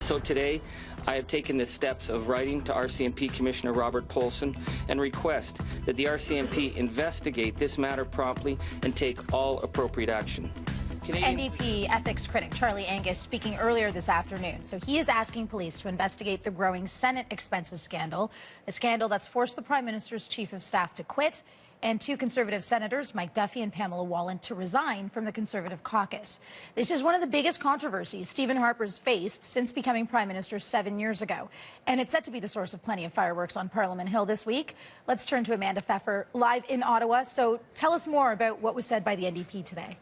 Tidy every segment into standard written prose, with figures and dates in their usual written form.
So today, I have taken the steps of writing to RCMP Commissioner Robert Polson and request that the RCMP investigate this matter promptly and take all appropriate action. NDP ethics critic Charlie Angus speaking earlier this afternoon. So he is asking police to investigate the growing Senate expenses scandal, a scandal that's forced the Prime Minister's chief of staff to quit and two Conservative senators, Mike Duffy and Pamela Wallin, to resign from the Conservative caucus. This is one of the biggest controversies Stephen Harper's faced since becoming Prime Minister 7 years ago. And it's set to be the source of plenty of fireworks on Parliament Hill this week. Let's turn to Amanda Pfeffer live in Ottawa. So tell us more about what was said by the NDP today.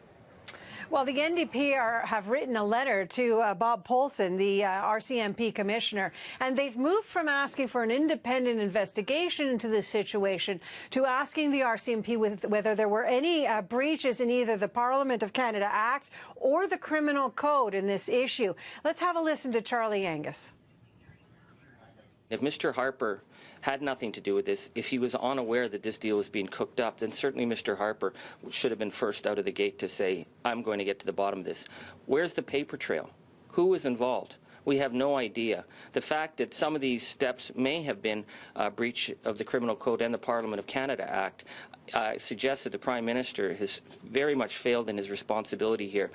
Well, the NDP have written a letter to Bob Polson, the RCMP commissioner, and they've moved from asking for an independent investigation into this situation to asking the RCMP whether there were any breaches in either the Parliament of Canada Act or the Criminal Code in this issue. Let's have a listen to Charlie Angus. If Mr. Harper had nothing to do with this, if he was unaware that this deal was being cooked up, then certainly Mr. Harper should have been first out of the gate to say, I'm going to get to the bottom of this. Where's the paper trail? Who was involved? We have no idea. The fact that some of these steps may have been a breach of the Criminal Code and the Parliament of Canada Act suggests that the Prime Minister has very much failed in his responsibility here.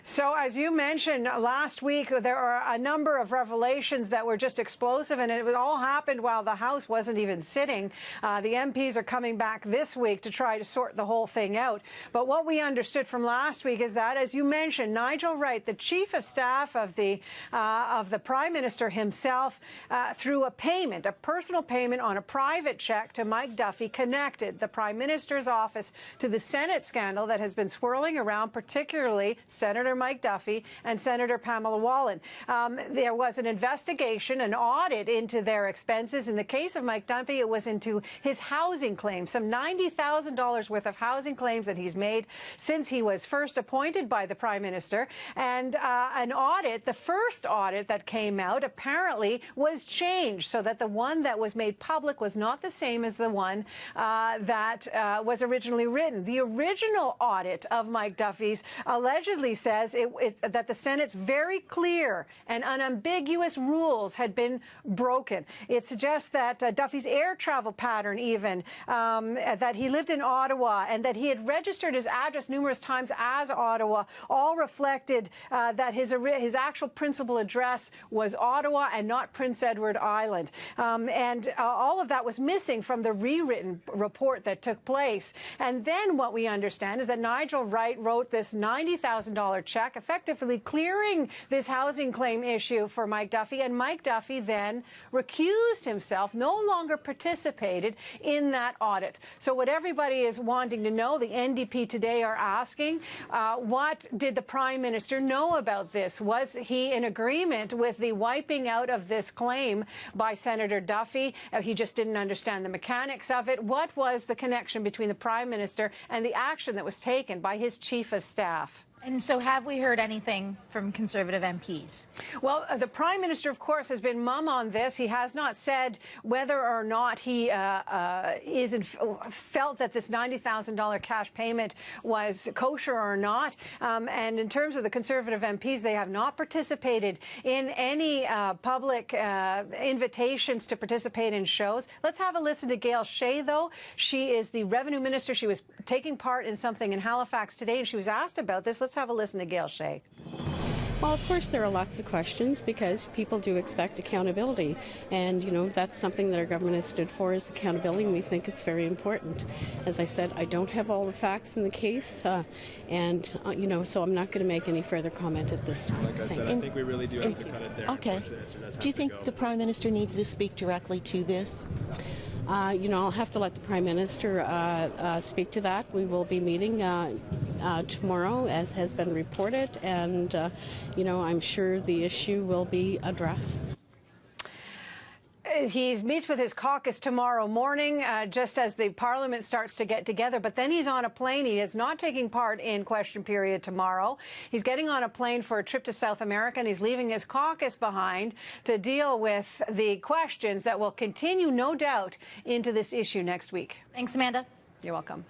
So, as you mentioned last week, there are a number of revelations that were just explosive, and it all happened while the House wasn't even sitting. The MPs are coming back this week to try to sort the whole thing out. But what we understood from last week is that, as you mentioned, Nigel Wright, the Chief of Staff of the Prime Minister himself, through a payment, a personal payment on a private check to Mike Duffy, connected the Prime Minister's office to the Senate scandal that has been swirling around, particularly Senator Mike Duffy and Senator Pamela Wallin. There was an investigation, an audit into their expenses. In the case of Mike Duffy, it was into his housing claims, some $90,000 worth of housing claims that he's made since he was first appointed by the Prime Minister. And an audit, the first audit that came out, apparently was changed so that the one that was made public was not the same as the one that was originally written. The original audit of Mike Duffy's allegedly says that the Senate's very clear and unambiguous rules had been broken. It suggests that Duffy's air travel pattern even, that he lived in Ottawa and that he had registered his address numerous times as Ottawa, all reflected that his actual principal address was Ottawa and not Prince Edward Island. And all of that was missing from the rewritten report that took place. And then what we understand is that Nigel Wright wrote this $90,000 check, effectively clearing this housing claim issue for Mike Duffy, and Mike Duffy then recused himself, no longer participated in that audit. So what everybody is wanting to know, the NDP today are asking, what did the Prime Minister know about this? Was he in agreement with the wiping out of this claim by Senator Duffy? He just didn't understand the mechanics of it. What was the connection between the Prime Minister and the action that was taken by his Chief of Staff? And so have we heard anything from Conservative MPs? Well, the Prime Minister, of course, has been mum on this. He has not said whether or not he felt that this $90,000 cash payment was kosher or not. And in terms of the Conservative MPs, they have not participated in any public invitations to participate in shows. Let's have a listen to Gail Shea, though. She is the Revenue Minister. She was taking part in something in Halifax today, and she was asked about this. Let's have a listen to Gail Shea. Well, of course, there are lots of questions because people do expect accountability. And, you know, that's something that our government has stood for, is accountability, and we think it's very important. As I said, I don't have all the facts in the case, you know, so I'm not going to make any further comment at this time. Like I said, I think we really do have to cut it there. Okay. Do you think the Prime Minister needs to speak directly to this? You know, I'll have to let the Prime Minister speak to that. We will be meeting tomorrow, as has been reported, and, you know, I'm sure the issue will be addressed. He meets with his caucus tomorrow morning, just as the Parliament starts to get together. But then he's on a plane. He is not taking part in question period tomorrow. He's getting on a plane for a trip to South America, and he's leaving his caucus behind to deal with the questions that will continue, no doubt, into this issue next week. Thanks, Amanda. You're welcome.